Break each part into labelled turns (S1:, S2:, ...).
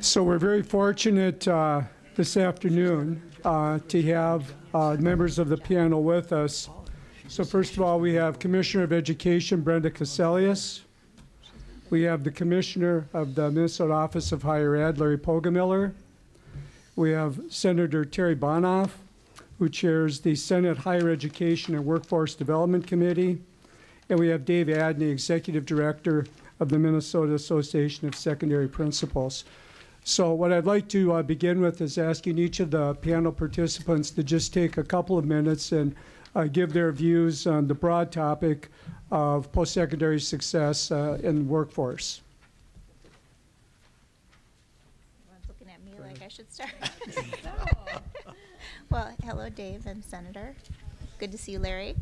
S1: So we're very fortunate this afternoon to have members of the panel with us. So first of all, we have Commissioner of Education, Brenda Cassellius. We have the Commissioner of the Minnesota Office of Higher Ed, Larry Pogemiller. We have Senator Terri Bonoff, who chairs the Senate Higher Education and Workforce Development Committee. And we have Dave Adney, Executive Director of the Minnesota Association of Secondary Principals. So what I'd like to begin with is asking each of the panel participants to just take a couple of minutes and give their views on the broad topic of post-secondary success in the workforce.
S2: Everyone's looking at me like I should start. Well, hello, Dave and Senator. Good to see you, Larry.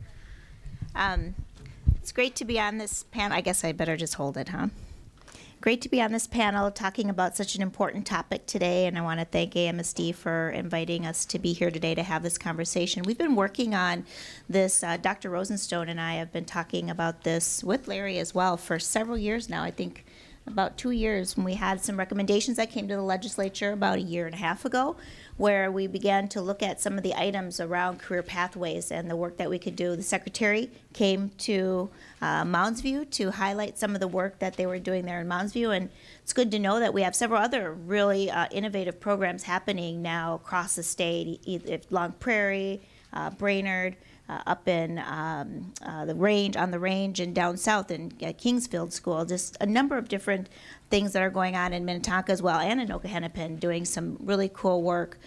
S2: It's great to be on this panel. I guess I better just hold it, huh? Great to be on this panel talking about such an important topic today, and I want to thank AMSD for inviting us to be here today to have this conversation. We've been working on this, Dr. Rosenstone and I have been talking about this with Larry as well for several years now. I think about 2 years, when we had some recommendations that came to the legislature about 1.5 years ago, where we began to look at some of the items around career pathways and the work that we could do. The Secretary came to Mounds to highlight some of the work that they were doing there in Mounds, and it's good to know that we have several other really innovative programs happening now across the state, Long Prairie, Brainerd, up in the range, on the range, and down south in Kingsfield School. Just a number of different things that are going on in Minnetonka as well, and in Okehennepin, doing some really cool work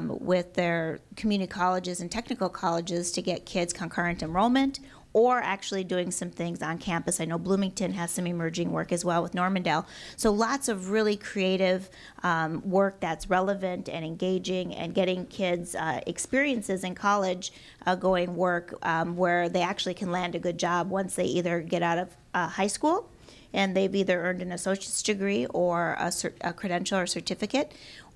S2: with their community colleges and technical colleges to get kids concurrent enrollment, or actually doing some things on campus. I know Bloomington has some emerging work as well with Normandale. So lots of really creative work that's relevant and engaging, and getting kids experiences in college going work where they actually can land a good job once they either get out of high school and they've either earned an associate's degree or a credential or certificate,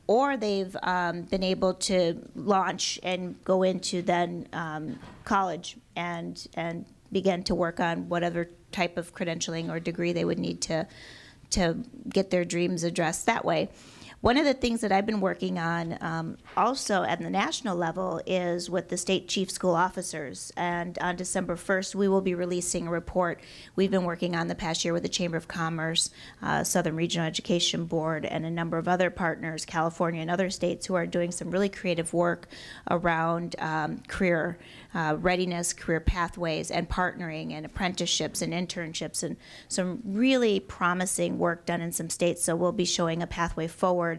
S2: or they've been able to launch and go into then college and begin to work on whatever type of credentialing or degree they would need to get their dreams addressed that way. One of the things that I've been working on also at the national level is with the state chief school officers. And on December 1st, we will be releasing a report we've been working on the past year with the Chamber of Commerce, Southern Regional Education Board, and a number of other partners, California and other states, who are doing some really creative work around career readiness, career pathways, and partnering, and apprenticeships and internships, and some really promising work done in some states. So we'll be showing a pathway forward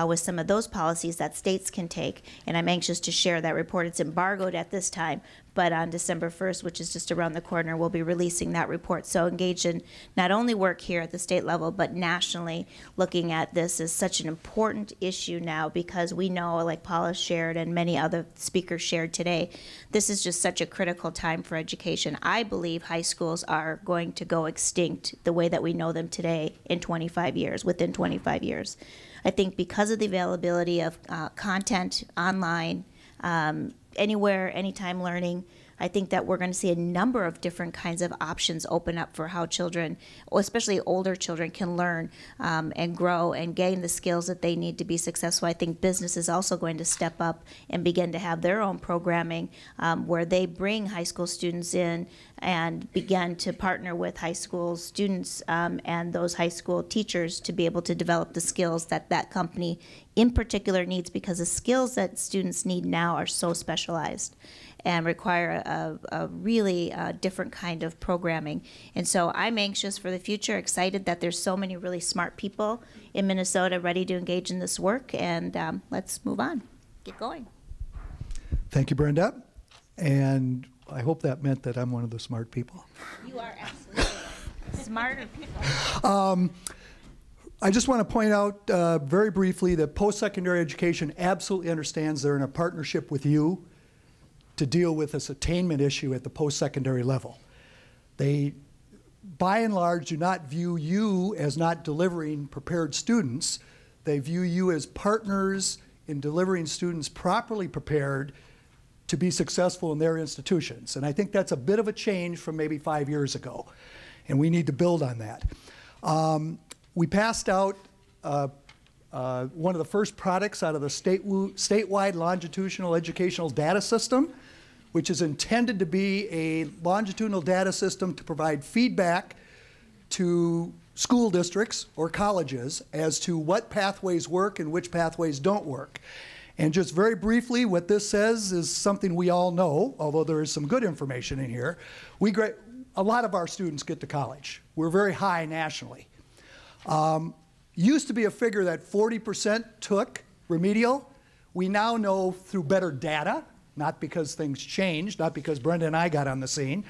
S2: with some of those policies that states can take, and I'm anxious to share that report. It's embargoed at this time, but on December 1st, which is just around the corner, we'll be releasing that report. So engage in not only work here at the state level, but nationally, looking at this as such an important issue now, because we know, like Paula shared and many other speakers shared today, this is just such a critical time for education. I believe high schools are going to go extinct the way that we know them today in 25 years, within 25 years. I think because of the availability of content online, anywhere, anytime learning, I think that we're going to see a number of different kinds of options open up for how children, especially older children, can learn and grow and gain the skills that they need to be successful. I think business is also going to step up and begin to have their own programming where they bring high school students in and begin to partner with high school students and those high school teachers to be able to develop the skills that that company in particular needs, because the skills that students need now are so specialized and require a really different kind of programming. And so I'm anxious for the future, excited that there's so many really smart people in Minnesota ready to engage in this work, and let's move on, get going.
S3: Thank you, Brenda. And I hope that meant that I'm one of the smart people.
S2: You are absolutely smarter people.
S3: I just want to point out very briefly that post-secondary education absolutely understands they're in a partnership with you to deal with this attainment issue at the post-secondary level. They, by and large, do not view you as not delivering prepared students. They view you as partners in delivering students properly prepared to be successful in their institutions. And I think that's a bit of a change from maybe 5 years ago, and we need to build on that. We passed out one of the first products out of the statewide longitudinal educational data system, which is intended to be a longitudinal data system to provide feedback to school districts or colleges as to what pathways work and which pathways don't work. And just very briefly, what this says is something we all know, although there is some good information in here. A lot of our students get to college. We're very high nationally. Used to be a figure that 40% took remedial. We now know through better data, not because things changed, not because Brenda and I got on the scene,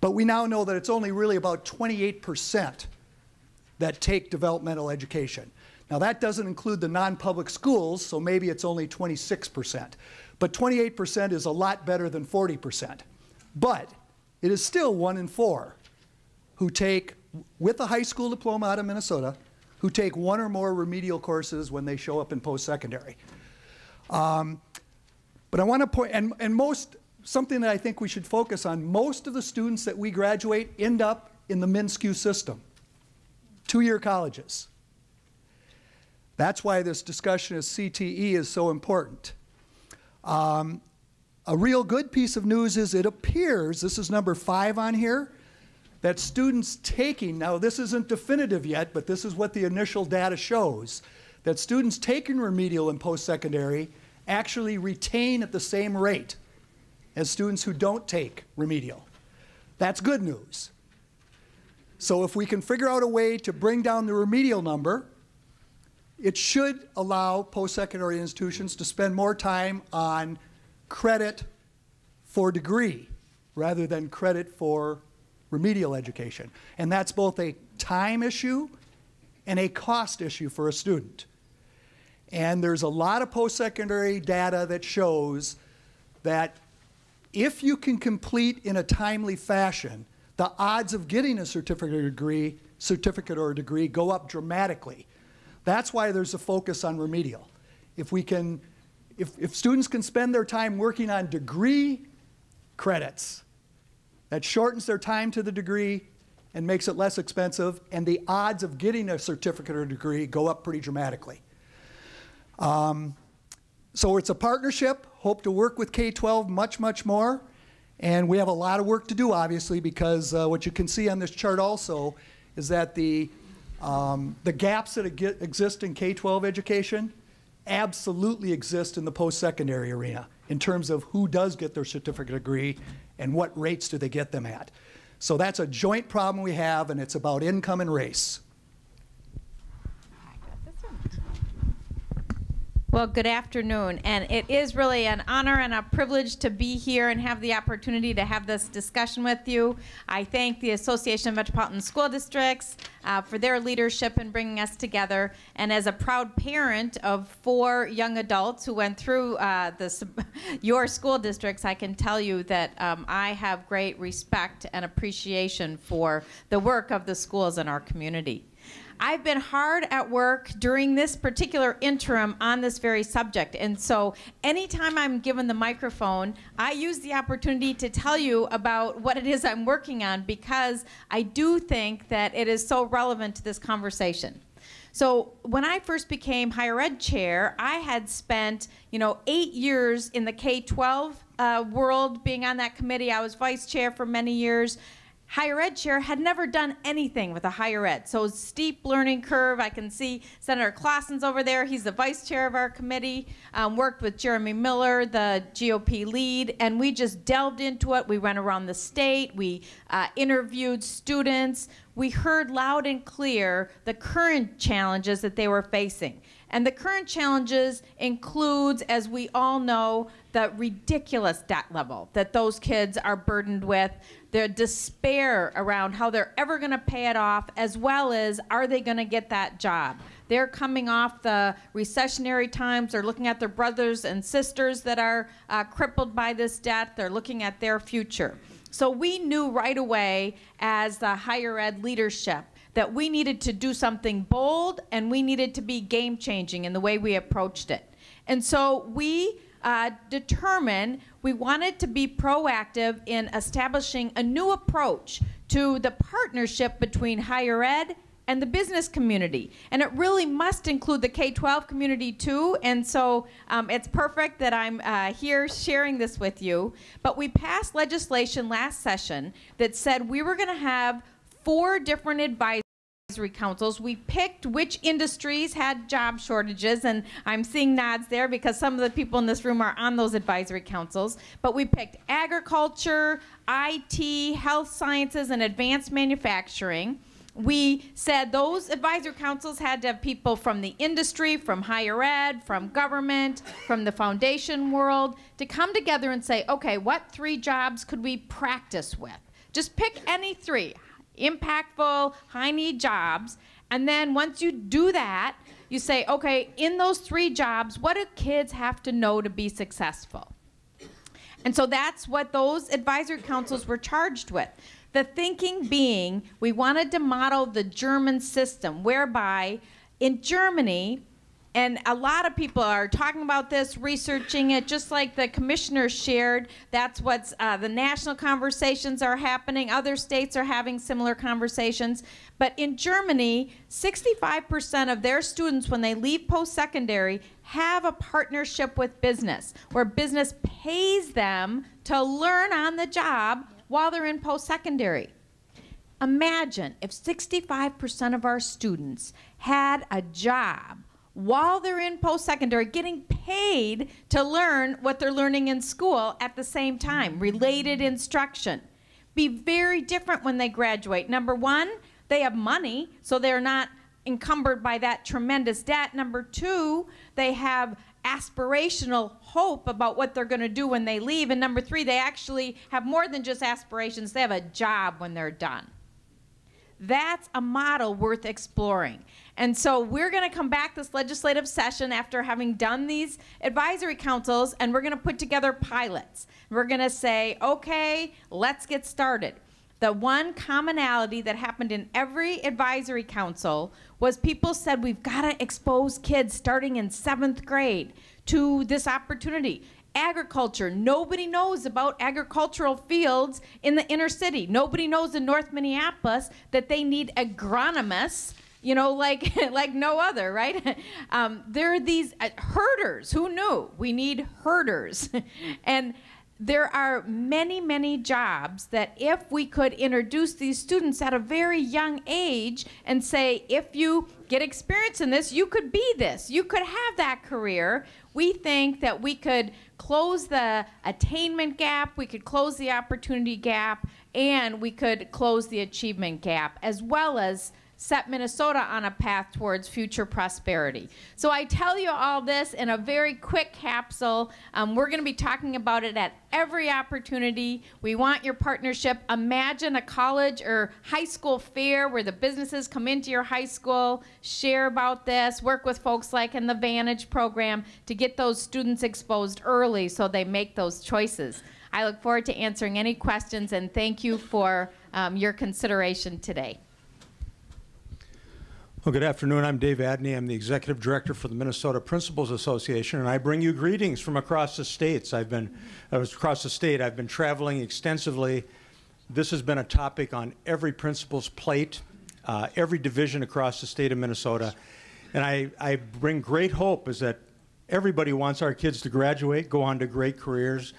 S3: but we now know that it's only really about 28% that take developmental education. Now that doesn't include the non-public schools, so maybe it's only 26%. But 28% is a lot better than 40%. But it is still 1 in 4 who take, with a high school diploma out of Minnesota, who take 1 or more remedial courses when they show up in post-secondary. But I want to point, and something that I think we should focus on, most of the students that we graduate end up in the MnSCU system, 2-year colleges. That's why this discussion of CTE is so important. A real good piece of news is it appears, this is number 5 on here, that students taking, now this isn't definitive yet, but this is what the initial data shows, that students taking remedial in post-secondary actually retain at the same rate as students who don't take remedial. That's good news. So if we can figure out a way to bring down the remedial number, it should allow post-secondary institutions to spend more time on credit for degree rather than credit for remedial education. And that's both a time issue and a cost issue for a student. And there's a lot of post-secondary data that shows that if you can complete in a timely fashion, the odds of getting a certificate or degree go up dramatically. That's why there's a focus on remedial. If students can spend their time working on degree credits, that shortens their time to the degree and makes it less expensive, and the odds of getting a certificate or degree go up pretty dramatically. So it's a partnership. Hope to work with K-12 much, much more. And we have a lot of work to do, obviously, because what you can see on this chart also is that the gaps that exist in K-12 education absolutely exist in the post-secondary arena in terms of who does get their certificate degree and what rates do they get them at. So that's a joint problem we have, and it's about income and race.
S4: Well, good afternoon, and it is really an honor and a privilege to be here and have the opportunity to have this discussion with you. I thank the Association of Metropolitan School Districts for their leadership in bringing us together, and as a proud parent of 4 young adults who went through your school districts, I can tell you that I have great respect and appreciation for the work of the schools in our community. I've been hard at work during this particular interim on this very subject, and so anytime I'm given the microphone, I use the opportunity to tell you about what it is I'm working on, because I do think that it is so relevant to this conversation. So when I first became higher ed chair, I had spent 8 years in the K-12 world being on that committee. I was vice chair for many years. Higher ed chair had never done anything with a higher ed. So steep learning curve. I can see Senator Clausen's over there. He's the vice chair of our committee. Worked with Jeremy Miller, the GOP lead, and we just delved into it. We went around the state. We interviewed students. We heard loud and clear the current challenges that they were facing. And the current challenges includes, as we all know, the ridiculous debt level that those kids are burdened with, their despair around how they're ever going to pay it off, as well as are they going to get that job. They're coming off the recessionary times. They're looking at their brothers and sisters that are crippled by this debt. They're looking at their future. So we knew right away as the higher ed leadership that we needed to do something bold, and we needed to be game-changing in the way we approached it. And so we determined we wanted to be proactive in establishing a new approach to the partnership between higher ed and the business community. And it really must include the K-12 community too. And so it's perfect that I'm here sharing this with you. But we passed legislation last session that said we were going to have 4 different advisory councils. We picked which industries had job shortages, and I'm seeing nods there because some of the people in this room are on those advisory councils. But we picked agriculture, IT, health sciences, and advanced manufacturing. We said those advisory councils had to have people from the industry, from higher ed, from government, from the foundation world, to come together and say, okay, what 3 jobs could we practice with? Just pick any 3, impactful, high-need jobs, and then once you do that, you say, okay, in those 3 jobs, what do kids have to know to be successful? And so that's what those advisory councils were charged with. The thinking being, we wanted to model the German system, whereby in Germany, and a lot of people are talking about this, researching it, just like the commissioner shared. That's what's the national conversations are happening. Other states are having similar conversations. But in Germany, 65% of their students, when they leave post-secondary, have a partnership with business, where business pays them to learn on the job while they're in post-secondary. Imagine if 65% of our students had a job while they're in post-secondary, getting paid to learn what they're learning in school at the same time, related instruction. Be very different when they graduate. Number 1, they have money, so they're not encumbered by that tremendous debt. Number 2, they have aspirational hope about what they're going to do when they leave. And number 3, they actually have more than just aspirations. They have a job when they're done. That's a model worth exploring. And so we're going to come back this legislative session after having done these advisory councils, and we're going to put together pilots. We're going to say, okay, let's get started. The one commonality that happened in every advisory council was people said we've got to expose kids starting in 7th grade to this opportunity. Agriculture, nobody knows about agricultural fields in the inner city. Nobody knows in North Minneapolis that they need agronomists, you know, like no other, right? There are these herders. Who knew? We need herders. And there are many, many jobs that if we could introduce these students at a very young age and say, if you get experience in this, you could be this, you could have that career, we think that we could close the attainment gap, we could close the opportunity gap, and we could close the achievement gap, as well as set Minnesota on a path towards future prosperity. So I tell you all this in a very quick capsule. We're going to be talking about it at every opportunity. We want your partnership. Imagine a college or high school fair where the businesses come into your high school, share about this, work with folks like in the Vantage program to get those students exposed early so they make those choices. I look forward to answering any questions, and thank you for your consideration today.
S5: Well, good afternoon. I'm Dave Adney. I'm the Executive Director for the Minnesota Principals Association, and I bring you greetings from across the states. I've been traveling extensively. This has been a topic on every principal's plate, every division across the state of Minnesota. And I bring great hope is that everybody wants our kids to graduate, go on to great careers.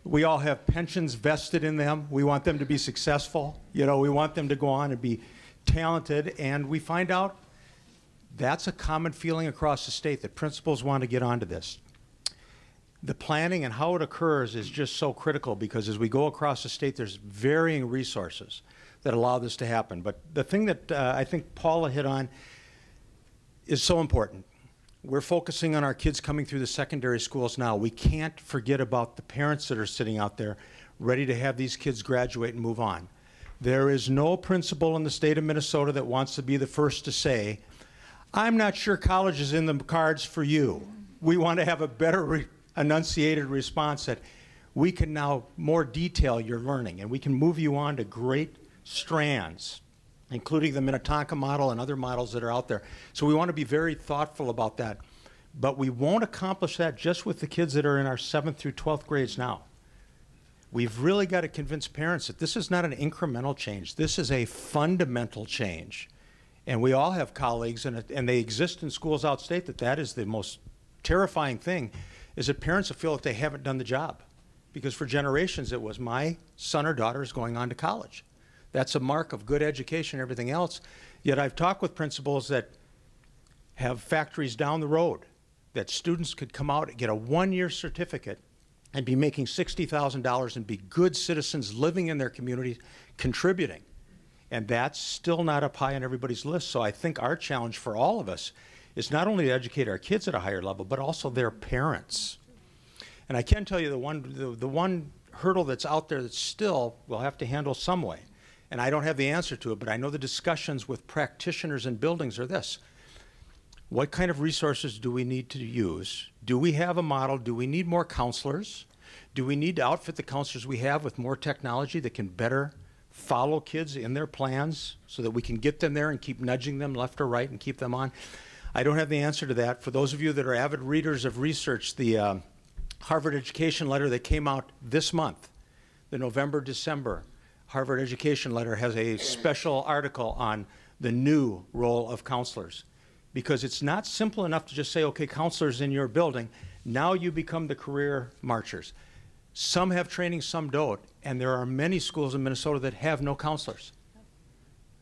S5: We all have pensions vested in them. We want them to be successful. You know, we want them to go on and be talented, and we find out that's a common feeling across the state, that principals want to get onto this. The planning and how it occurs is just so critical, because as we go across the state, there's varying resources that allow this to happen. But the thing that I think Paula hit on is so important. We're focusing on our kids coming through the secondary schools now. We can't forget about the parents that are sitting out there ready to have these kids graduate and move on. There is no principal in the state of Minnesota that wants to be the first to say, I'm not sure college is in the cards for you. We want to have a better enunciated response that we can now more detail your learning, and we can move you on to great strands, including the Minnetonka model and other models that are out there. So we want to be very thoughtful about that. But we won't accomplish that just with the kids that are in our 7th through 12th grades now. We've really got to convince parents that this is not an incremental change. This is a fundamental change And we all have colleagues, and they exist in schools outstate, that is the most terrifying thing, is that parents feel that they haven't done the job. Because for generations it was, my son or daughter is going on to college. That's a mark of good education and everything else. Yet I've talked with principals that have factories down the road that students could come out and get a one-year certificate and be making $60,000 and be good citizens living in their communities, contributing. And that's still not up high on everybody's list. So I think our challenge for all of us is not only to educate our kids at a higher level, but also their parents. And I can tell you the one hurdle that's out there that still we'll have to handle some way. And I don't have the answer to it, but I know the discussions with practitioners in buildings are this. What kind of resources do we need to use? Do we have a model? Do we need more counselors? Do we need to outfit the counselors we have with more technology that can better follow kids in their plans so that we can get them there and keep nudging them left or right and keep them on? I don't have the answer to that. For those of you that are avid readers of research, the Harvard Education Letter that came out this month, the November-December Harvard Education Letter, has a special article on the new role of counselors. Because it's not simple enough to just say, okay, counselors in your building, now you become the career marchers. Some have training, some don't, and there are many schools in Minnesota that have no counselors.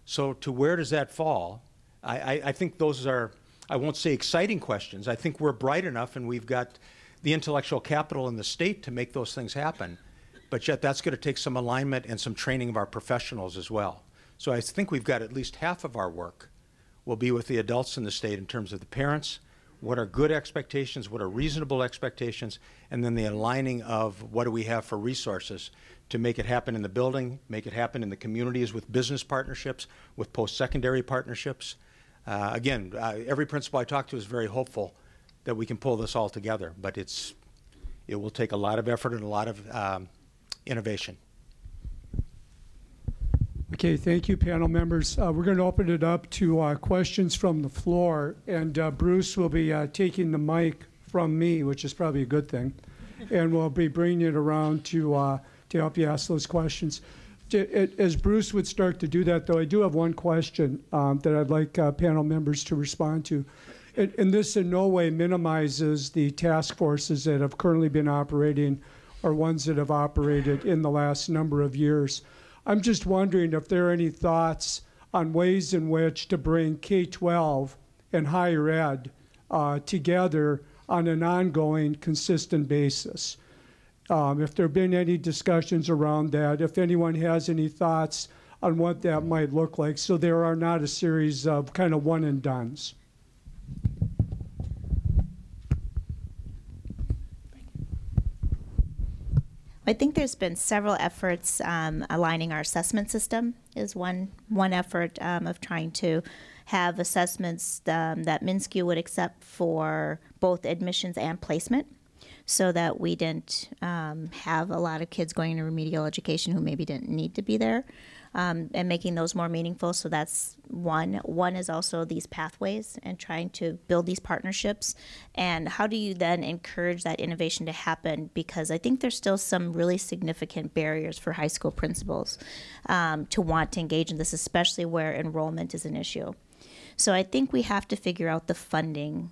S5: So to where does that fall? I think those are, I won't say exciting questions. I think we're bright enough and we've got the intellectual capital in the state to make those things happen. But yet that's going to take some alignment and some training of our professionals as well. So I think we've got at least half of our work will be with the adults in the state in terms of the parents, what are good expectations, what are reasonable expectations, and then the aligning of what do we have for resources to make it happen in the building, make it happen in the communities with business partnerships, with post-secondary partnerships. Again, every principal I talk to is very hopeful that we can pull this all together, but it will take a lot of effort and a lot of innovation.
S1: Okay, thank you, panel members. We're going to open it up to questions from the floor, and Bruce will be taking the mic from me, which is probably a good thing, and we'll be bringing it around to help you ask those questions. As Bruce would start to do that, though, I do have one question that I'd like panel members to respond to. And this in no way minimizes the task forces that have currently been operating or ones that have operated in the last number of years. I'm just wondering if there are any thoughts on ways in which to bring K-12 and higher ed together on an ongoing, consistent basis. If there have been any discussions around that, if anyone has any thoughts on what that might look like, so there are not a series of kind of one and dones.
S2: I think there's been several efforts aligning our assessment system is one effort of trying to have assessments that MnSCU would accept for both admissions and placement, so that we didn't have a lot of kids going into remedial education who maybe didn't need to be there, and making those more meaningful. So that's one. One is also these pathways and trying to build these partnerships. And how do you then encourage that innovation to happen? Because I think there's still some really significant barriers for high school principals to want to engage in this, especially where enrollment is an issue. So I think we have to figure out the funding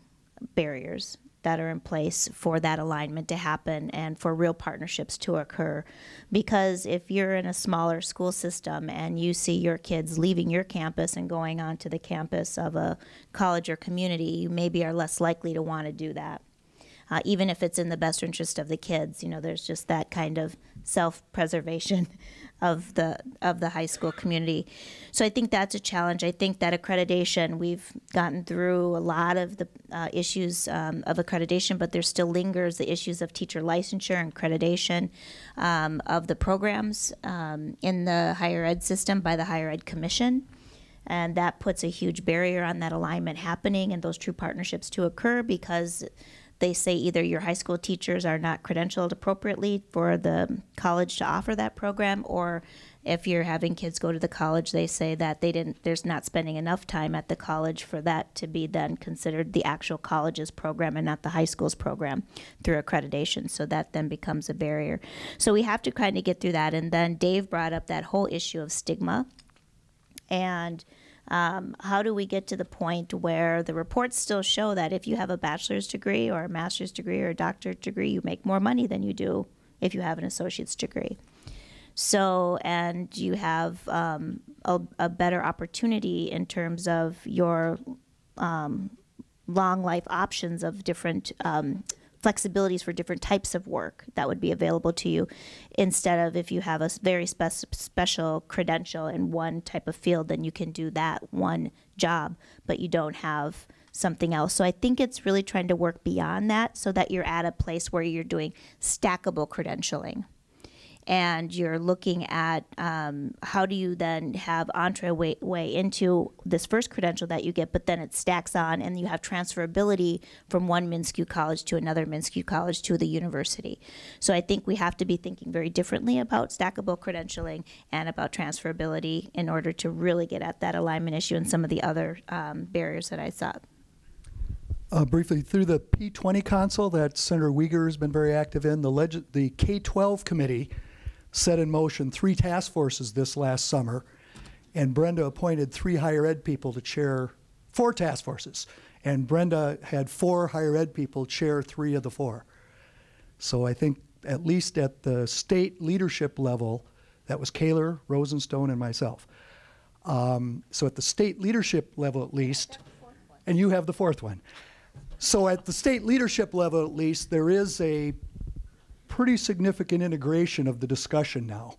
S2: barriers that are in place for that alignment to happen and for real partnerships to occur. Because if you're in a smaller school system and you see your kids leaving your campus and going on to the campus of a college or community, you maybe are less likely to want to do that. Even if it's in the best interest of the kids, you know, there's just that kind of self-preservation of the high school community. So I think that's a challenge. I think that accreditation, we've gotten through a lot of the issues of accreditation, but there still lingers the issues of teacher licensure and accreditation of the programs in the higher ed system by the Higher Ed Commission. And that puts a huge barrier on that alignment happening and those true partnerships to occur, because they say either your high school teachers are not credentialed appropriately for the college to offer that program, or if you're having kids go to the college, they say that there's not spending enough time at the college for that to be then considered the actual college's program and not the high school's program through accreditation. So that then becomes a barrier. So we have to kind of get through that. And then Dave brought up that whole issue of stigma. And How do we get to the point where the reports still show that if you have a bachelor's degree or a master's degree or a doctorate degree, you make more money than you do if you have an associate's degree? So, and you have a better opportunity in terms of your long life options of different flexibilities for different types of work that would be available to you, instead of if you have a very special credential in one type of field, then you can do that one job, but you don't have something else. So I think it's really trying to work beyond that so that you're at a place where you're doing stackable credentialing. And you're looking at how do you then have entryway into this first credential that you get, but then it stacks on and you have transferability from one MnSCU college to another MnSCU college to the university. So I think we have to be thinking very differently about stackable credentialing and about transferability in order to really get at that alignment issue and some of the other barriers that I saw.
S3: Briefly, through the P20 Council that Senator Uyghur has been very active in, the K-12 committee set in motion 3 task forces this last summer, and Brenda appointed 3 higher ed people to chair 4 task forces. And Brenda had 4 higher ed people chair 3 of the 4. So I think at least at the state leadership level, that was Kaler, Rosenstone, and myself. So at the state leadership level at least, and you have the 4th one. So at the state leadership level at least, there is a pretty significant integration of the discussion now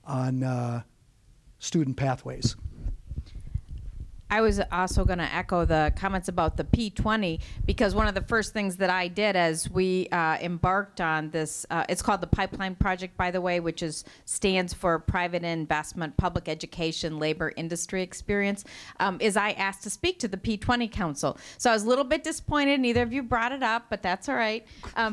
S3: on student pathways.
S4: I was also going to echo the comments about the P20, because one of the first things that I did as we embarked on this, it's called the Pipeline Project, by the way, which stands for Private Investment, Public Education, Labor, Industry Experience, is I asked to speak to the P20 Council. So I was a little bit disappointed neither of you brought it up, but that's all right,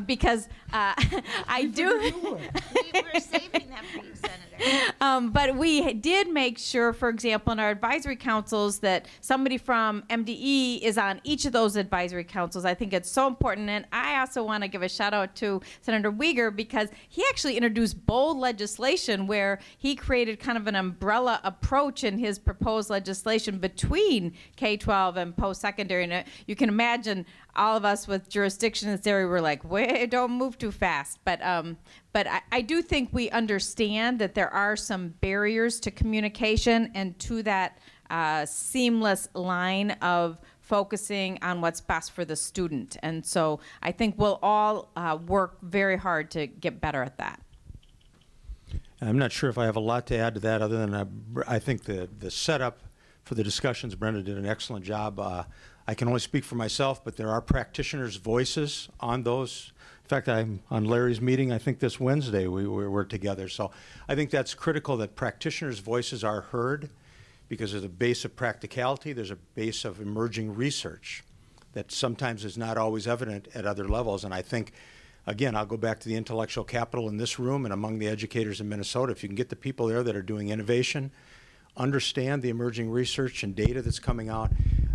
S4: because I do.
S2: We were saving that for you, Senator.
S4: But we did make sure, for example, in our advisory councils that somebody from MDE is on each of those advisory councils. I think it's so important. And I also want to give a shout out to Senator Uyghur, because he actually introduced bold legislation where he created kind of an umbrella approach in his proposed legislation between K-12 and post-secondary. And you can imagine all of us with jurisdiction in this area were like, wait, don't move too fast. But I do think we understand that there are some barriers to communication and to that seamless line of focusing on what's best for the student. And so I think we'll all work very hard to get better at that.
S5: I'm not sure if I have a lot to add to that other than I think the setup for the discussions, Brenda did an excellent job. I can only speak for myself, but there are practitioners' voices on those. In fact, I'm on Larry's meeting, I think this Wednesday we're together. So I think that's critical that practitioners' voices are heard, because there's a base of practicality, there's a base of emerging research that sometimes is not always evident at other levels. And I think, again, I'll go back to the intellectual capital in this room and among the educators in Minnesota. If you can get the people there that are doing innovation, understand the emerging research and data that's coming out,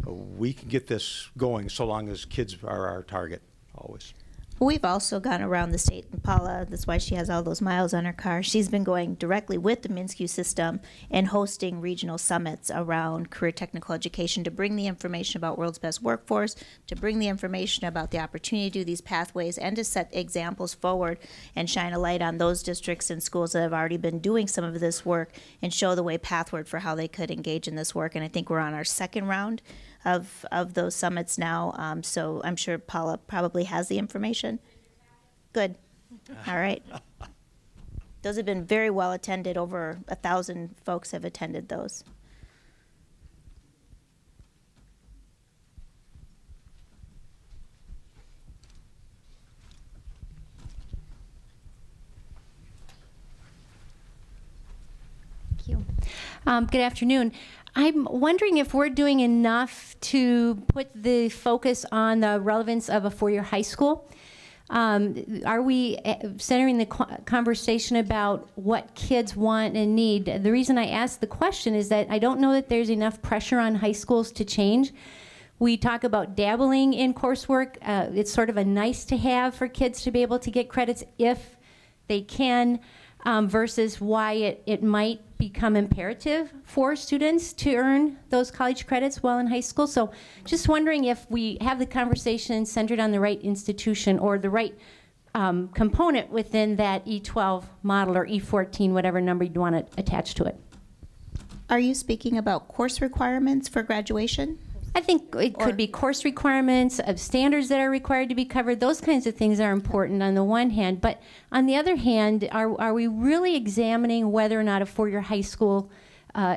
S5: we can get this going so long as kids are our target, always.
S2: We've also gone around the state, and Paula, that's why she has all those miles on her car. She's been going directly with the MnSCU system and hosting regional summits around career technical education to bring the information about world's best workforce, to bring the information about the opportunity to do these pathways, and to set examples forward and shine a light on those districts and schools that have already been doing some of this work and show the way pathward for how they could engage in this work. And I think we're on our 2nd round of those summits now, so I'm sure Paula probably has the information. Good. All right. Those have been very well attended. Over 1,000 folks have attended those.
S6: Thank you. Good afternoon. I'm wondering if we're doing enough to put the focus on the relevance of a 4-year high school. Are we centering the conversation about what kids want and need? The reason I ask the question is that I don't know that there's enough pressure on high schools to change. We talk about dabbling in coursework. It's sort of a nice to have for kids to be able to get credits if they can, versus why it might become imperative for students to earn those college credits while in high school. So just wondering if we have the conversation centered on the right institution or the right component within that E12 model or E14, whatever number you'd want to attach to it.
S2: Are you speaking about course requirements for graduation?
S6: I think it could be course requirements, of standards that are required to be covered. Those kinds of things are important on the one hand. But on the other hand, are we really examining whether or not a four-year high school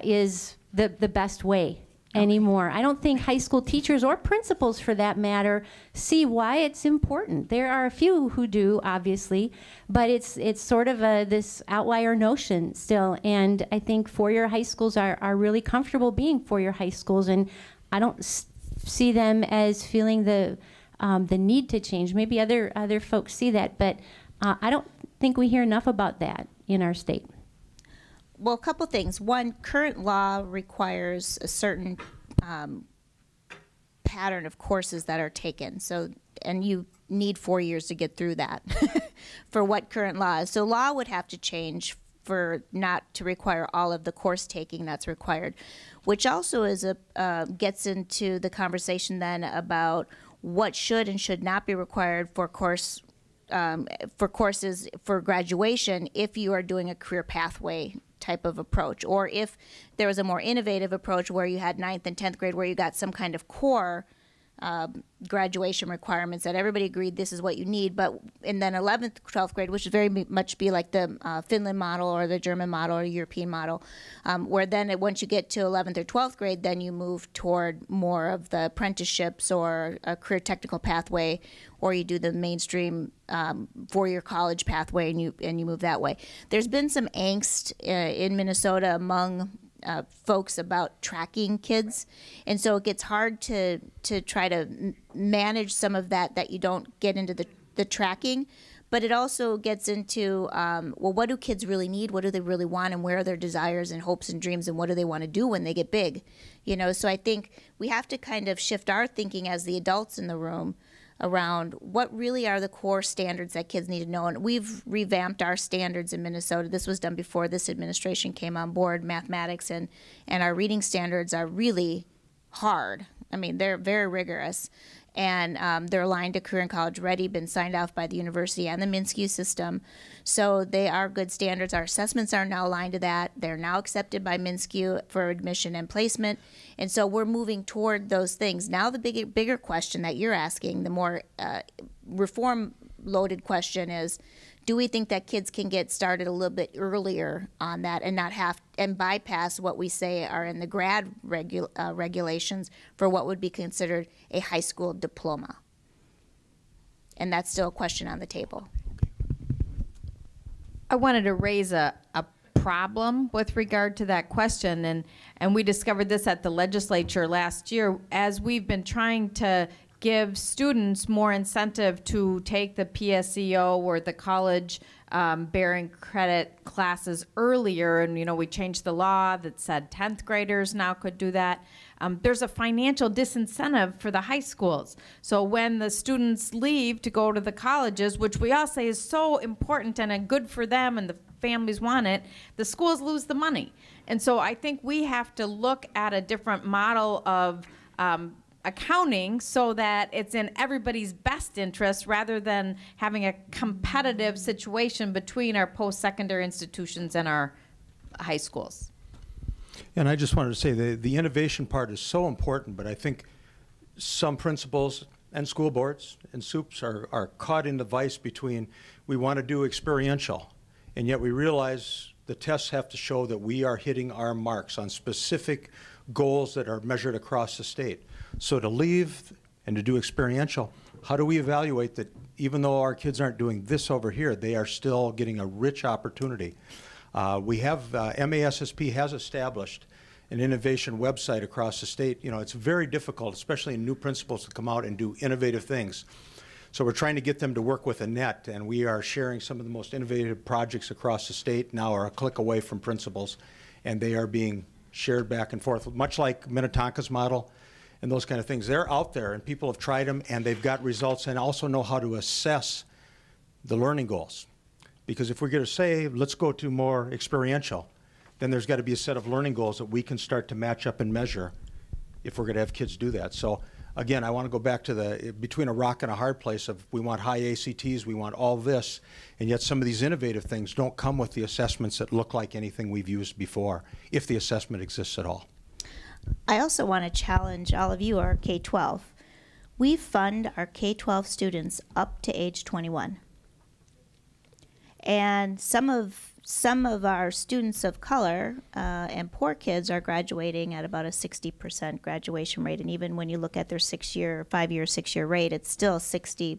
S6: is the best way anymore? I don't think high school teachers or principals, for that matter, see why it's important. There are a few who do, obviously, but it's sort of this outlier notion still. And I think four-year high schools are really comfortable being four-year high schools, and I don't see them as feeling the need to change. Maybe other folks see that, but I don't think we hear enough about that in our state.
S2: Well, a couple things. One, current law requires a certain pattern of courses that are taken. So, and you need 4 years to get through that for what current law is. So law would have to change for not to require all of the course taking that's required, which also is gets into the conversation then about what should and should not be required for courses for graduation if you are doing a career pathway type of approach, or if there was a more innovative approach where you had 9th and 10th grade where you got some kind of core graduation requirements that everybody agreed this is what you need, but and then 11th, 12th grade, which is very much be like the Finland model or the German model or European model, where then once you get to 11th or 12th grade, then you move toward more of the apprenticeships or a career technical pathway, or you do the mainstream four-year college pathway and you move that way. There's been some angst in Minnesota among folks about tracking kids, and so it gets hard to try to manage some of that you don't get into the tracking, but it also gets into well, what do kids really need, what do they really want, and where are their desires and hopes and dreams, and what do they want to do when they get big, so I think we have to kind of shift our thinking as the adults in the room around what really are the core standards that kids need to know. And we've revamped our standards in Minnesota. This was done before this administration came on board. Mathematics and our reading standards are really hard. I mean, they're very rigorous. And they're aligned to Career and College Ready, been signed off by the university and the MNSCU system. So they are good standards. Our assessments are now aligned to that. They're now accepted by MNSCU for admission and placement. And so we're moving toward those things. Now the bigger question that you're asking, the more reform-loaded question is, do we think that kids can get started a little bit earlier on that and not have and bypass what we say are in the grad regulations for what would be considered a high school diploma? And that's still a question on the table.
S4: I wanted to raise a problem with regard to that question, and we discovered this at the legislature last year as we've been trying to give students more incentive to take the PSEO or the college bearing credit classes earlier. And, we changed the law that said 10th graders now could do that. There's a financial disincentive for the high schools. So when the students leave to go to the colleges, which we all say is so important and good for them and the families want it, the schools lose the money. And so I think we have to look at a different model of accounting so that it's in everybody's best interest rather than having a competitive situation between our post-secondary institutions and our high schools.
S5: And I just wanted to say the innovation part is so important, but I think some principals and school boards and SUPs are caught in the vice between we want to do experiential, and yet we realize the tests have to show that we are hitting our marks on specific goals that are measured across the state. So to leave and to do experiential, how do we evaluate that even though our kids aren't doing this over here, they are still getting a rich opportunity? We have, MASSP has established an innovation website across the state. It's very difficult, especially in new principals, to come out and do innovative things. So we're trying to get them to work with a net, and we are sharing some of the most innovative projects across the state now are a click away from principals, and they are being shared back and forth, much like Minnetonka's model and those kind of things. They're out there, and people have tried them, and they've got results and also know how to assess the learning goals. Because if we're going to say, let's go to more experiential, then there's got to be a set of learning goals that we can start to match up and measure if we're going to have kids do that. So again, I want to go back to the between a rock and a hard place of we want high ACTs, we want all this, and yet some of these innovative things don't come with the assessments that look like anything we've used before, if the assessment exists at all.
S2: I also want to challenge all of you, our K-12. We fund our K-12 students up to age 21. And some of our students of color and poor kids are graduating at about a 60% graduation rate. And even when you look at their 5-year, 6-year rate, it's still 60%.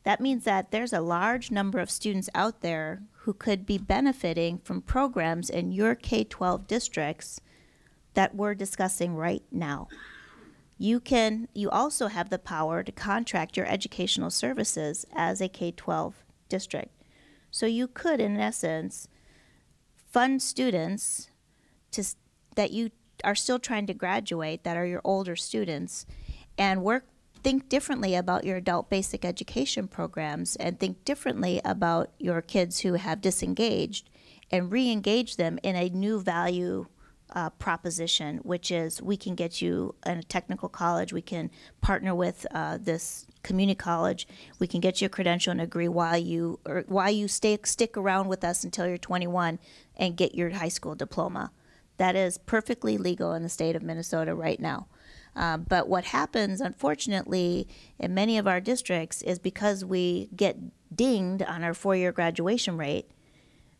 S2: That means that there's a large number of students out there who could be benefiting from programs in your K-12 districts that we're discussing right now. You also have the power to contract your educational services as a K-12 district. So you could, in essence, fund students that you are still trying to graduate, that are your older students, and think differently about your adult basic education programs, and think differently about your kids who have disengaged, and re-engage them in a new value proposition, which is we can get you in a technical college, we can partner with this community college, we can get you a credential and agree while you stick around with us until you're 21 and get your high school diploma. That is perfectly legal in the state of Minnesota right now. But what happens, unfortunately, in many of our districts is because we get dinged on our 4-year graduation rate,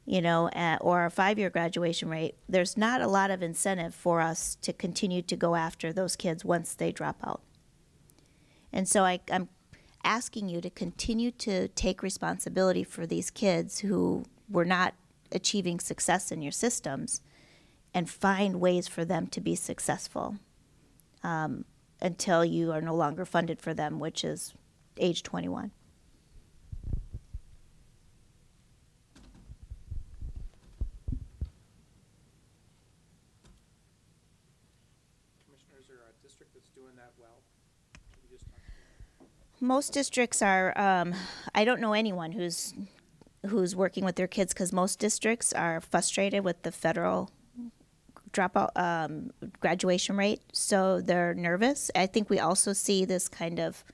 S2: or our 5-year graduation rate, there's not a lot of incentive for us to continue to go after those kids once they drop out. And so I'm asking you to continue to take responsibility for these kids who were not achieving success in your systems, and find ways for them to be successful until you are no longer funded for them, which is age 21. Most districts are, I don't know anyone who's working with their kids, because most districts are frustrated with the federal dropout graduation rate, so they're nervous. I think we also see this kind of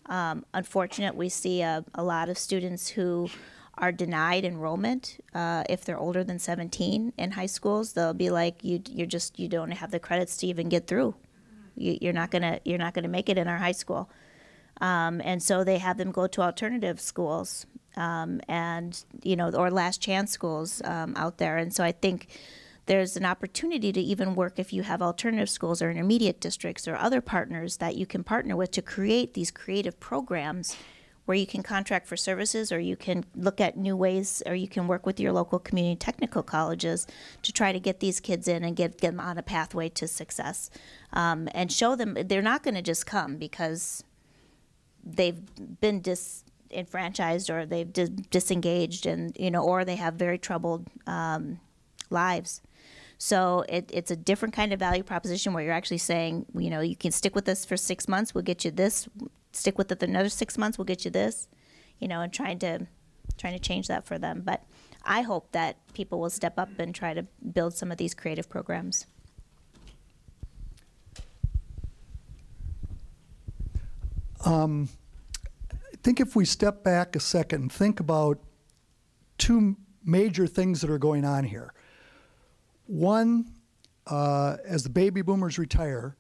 S2: unfortunate, we see a lot of students who are denied enrollment if they're older than 17 in high schools. They'll be like, you don't have the credits to even get through. You're not gonna make it in our high school. And so they have them go to alternative schools, or last chance schools out there. And so I think there's an opportunity to even work if you have alternative schools or intermediate districts or other partners that you can partner with to create these creative programs where you can contract for services, or you can look at new ways, or you can work with your local community technical colleges to try to get these kids in and get them on a pathway to success, and show them they're not going to just come because they've been disenfranchised or they've disengaged, and or they have very troubled lives. So it's a different kind of value proposition where you're actually saying, you can stick with us for 6 months, we'll get you this. Stick with it another 6 months, we'll get you this. And trying to change that for them. But I hope that people will step up and try to build some of these creative programs.
S3: I think if we step back a second and think about two major things that are going on here. One, as the baby boomers retire,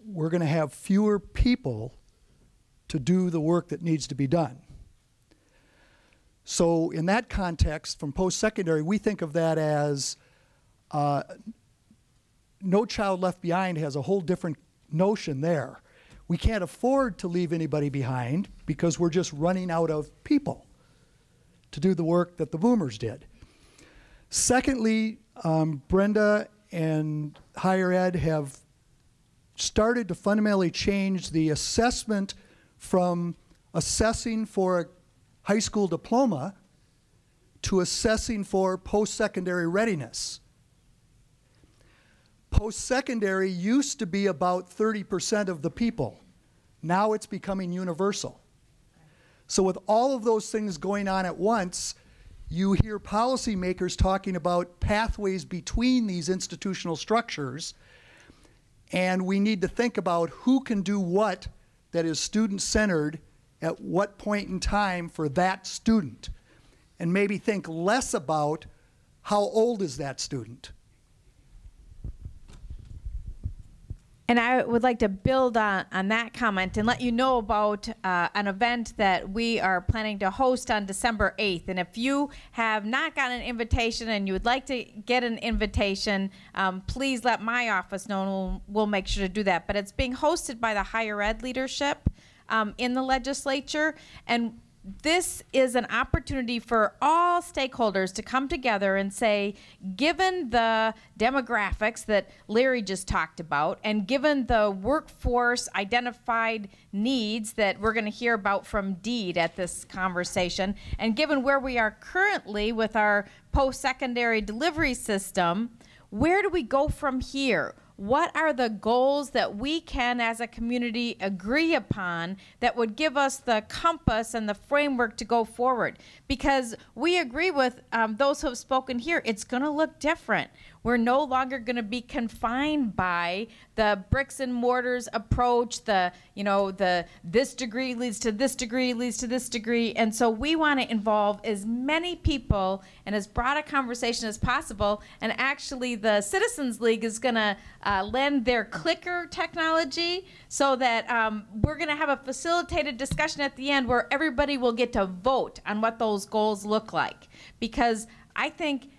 S3: we're going to have fewer people to do the work that needs to be done. So in that context, from post-secondary, we think of that as No Child Left Behind has a whole different notion there. We can't afford to leave anybody behind because we're just running out of people to do the work that the boomers did. Secondly, Brenda and higher ed have started to fundamentally change the assessment from assessing for a high school diploma to assessing for post-secondary readiness. Post-secondary used to be about 30% of the people. Now it's becoming universal. So with all of those things going on at once, You hear policymakers talking about pathways between these institutional structures, and we need to think about who can do what that is student-centered at what point in time for that student, and maybe think less about how old is that student.
S4: And I would like to build on that comment and let you know about an event that we are planning to host on December 8th. And if you have not gotten an invitation and you would like to get an invitation, please let my office know and we'll make sure to do that. But it's being hosted by the higher ed leadership in the legislature. And this is an opportunity for all stakeholders to come together and say, given the demographics that Larry just talked about, and given the workforce identified needs that we're going to hear about from Deed at this conversation, and given where we are currently with our post-secondary delivery system, where do we go from here? What are the goals that we can, as a community, agree upon that would give us the compass and the framework to go forward? Because we agree with those who have spoken here, it's going to look different. We're no longer going to be confined by the bricks and mortars approach, this degree leads to this degree leads to this degree. And so we want to involve as many people and as broad a conversation as possible. And actually the Citizens League is going to lend their clicker technology so that we're going to have a facilitated discussion at the end where everybody will get to vote on what those goals look like. Because I think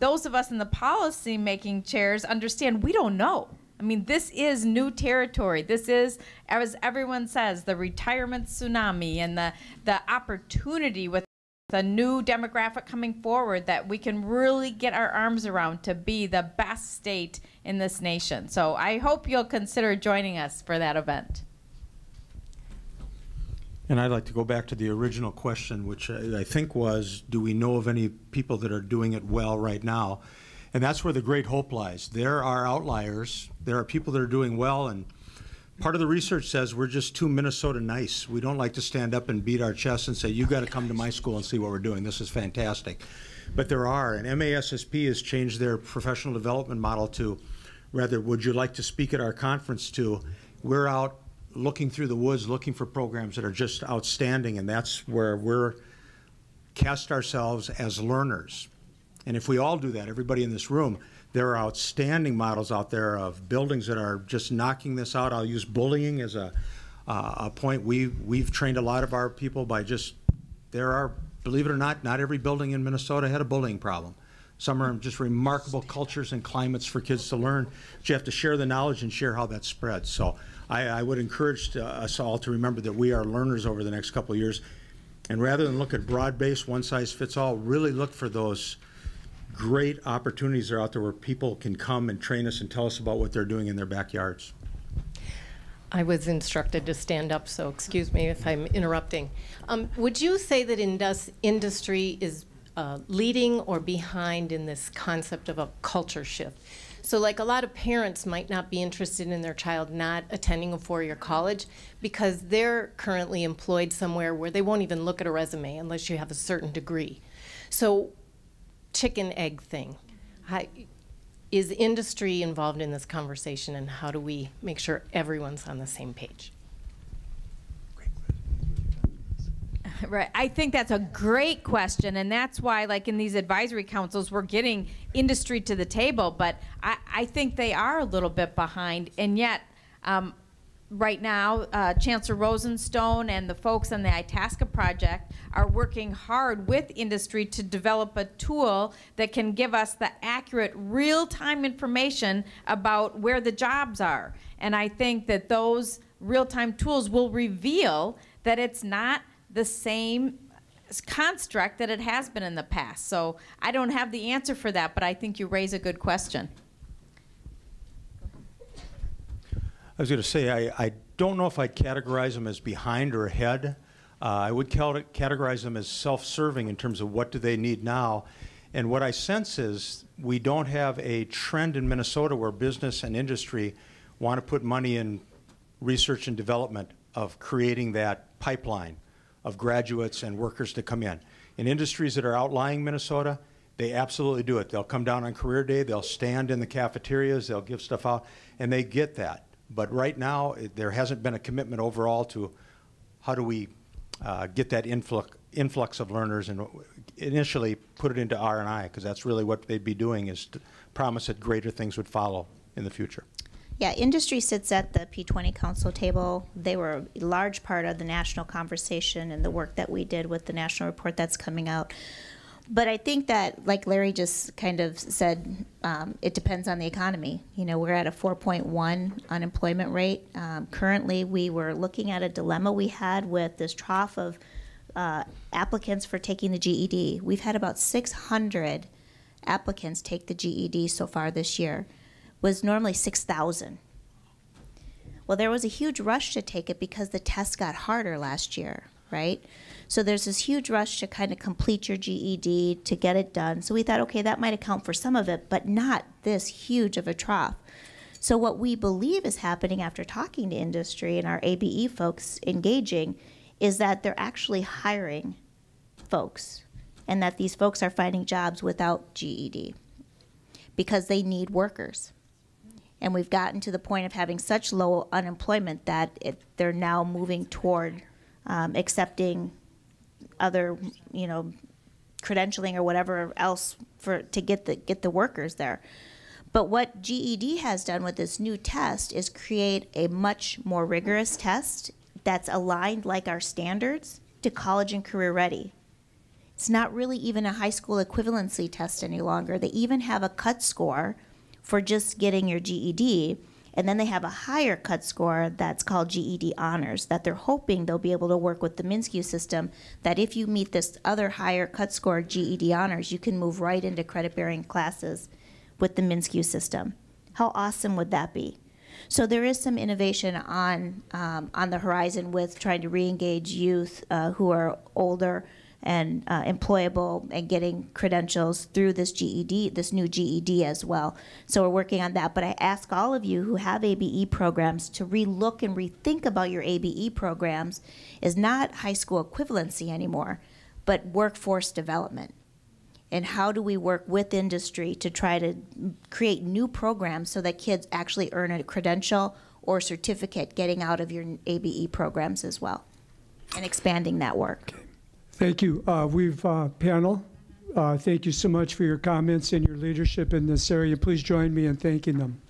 S4: those of us in the policy-making chairs understand we don't know. I mean, this is new territory. This is, as everyone says, the retirement tsunami and the opportunity with the new demographic coming forward that we can really get our arms around to be the best state in this nation. So I hope you'll consider joining us for that event.
S5: And I'd like to go back to the original question, which I think was, do we know of any people that are doing it well right now? And that's where the great hope lies. There are outliers. There are people that are doing well, and part of the research says we're just too Minnesota nice. We don't like to stand up and beat our chests and say, you got to come to my school and see what we're doing. This is fantastic. But there are, and MASSP has changed their professional development model to, rather, would you like to speak at our conference to, we're out looking through the woods, looking for programs that are just outstanding, and that's where we're cast ourselves as learners. And if we all do that, everybody in this room, there are outstanding models out there of buildings that are just knocking this out. I'll use bullying as a point. We've trained a lot of our people by just, there are, believe it or not every building in Minnesota had a bullying problem. Some are just remarkable cultures and climates for kids to learn. But you have to share the knowledge and share how that spreads. So I would encourage us all to remember that we are learners over the next couple of years. And rather than look at broad-based, one-size-fits-all, really look for those great opportunities that are out there where people can come and train us and tell us about what they're doing in their backyards.
S7: I was instructed to stand up, so excuse me if I'm interrupting. Would you say that industry is leading or behind in this concept of a culture shift? So like a lot of parents might not be interested in their child not attending a four-year college because they're currently employed somewhere where they won't even look at a resume unless you have a certain degree. So chicken egg thing. Is industry involved in this conversation, and how do we make sure everyone's on the same page?
S4: Right. I think that's a great question, and that's why, like in these advisory councils, we're getting industry to the table, but I think they are a little bit behind, and yet right now, Chancellor Rosenstone and the folks on the Itasca project are working hard with industry to develop a tool that can give us the accurate real-time information about where the jobs are. And I think that those real-time tools will reveal that it's not the same construct that it has been in the past. So I don't have the answer for that, but I think you raise a good question.
S5: I was going to say, I don't know if I'd categorize them as behind or ahead. I would categorize them as self-serving in terms of what do they need now. And what I sense is we don't have a trend in Minnesota where business and industry want to put money in research and development of creating that pipeline of graduates and workers to come in. In industries that are outlying Minnesota, they absolutely do it. They'll come down on career day, they'll stand in the cafeterias, they'll give stuff out, and they get that. But right now, there hasn't been a commitment overall to how do we get that influx of learners and initially put it into R&I, because that's really what they'd be doing, is to promise that greater things would follow in the future.
S2: Yeah, industry sits at the P20 Council table. They were a large part of the national conversation and the work that we did with the national report that's coming out. But I think that, like Larry just kind of said, it depends on the economy. You know, we're at a 4.1 unemployment rate. Currently, we were looking at a dilemma we had with this trough of applicants for taking the GED. We've had about 600 applicants take the GED so far this year. Was normally 6,000. Well, there was a huge rush to take it because the tests got harder last year, right? So there's this huge rush to kind of complete your GED, to get it done. So we thought, okay, that might account for some of it, but not this huge of a trough. So what we believe is happening after talking to industry and our ABE folks engaging is that they're actually hiring folks, and that these folks are finding jobs without GED because they need workers. And we've gotten to the point of having such low unemployment that they're now moving toward accepting other, you know, credentialing or whatever else to get the workers there. But what GED has done with this new test is create a much more rigorous test that's aligned, like our standards, to college and career ready. It's not really even a high school equivalency test any longer. They even have a cut score for just getting your GED, and then they have a higher cut score that's called GED Honors, that they're hoping they'll be able to work with the MNSCU system, that if you meet this other higher cut score GED Honors, you can move right into credit-bearing classes with the MNSCU system. How awesome would that be? So there is some innovation on the horizon with trying to re-engage youth who are older and employable and getting credentials through this GED, this new GED as well. So we're working on that. But I ask all of you who have ABE programs to re-look and rethink about your ABE programs is not high school equivalency anymore, but workforce development. And how do we work with industry to try to create new programs so that kids actually earn a credential or certificate getting out of your ABE programs as well, and expanding that work.
S1: Thank you. Panel, thank you so much for your comments and your leadership in this area. Please join me in thanking them.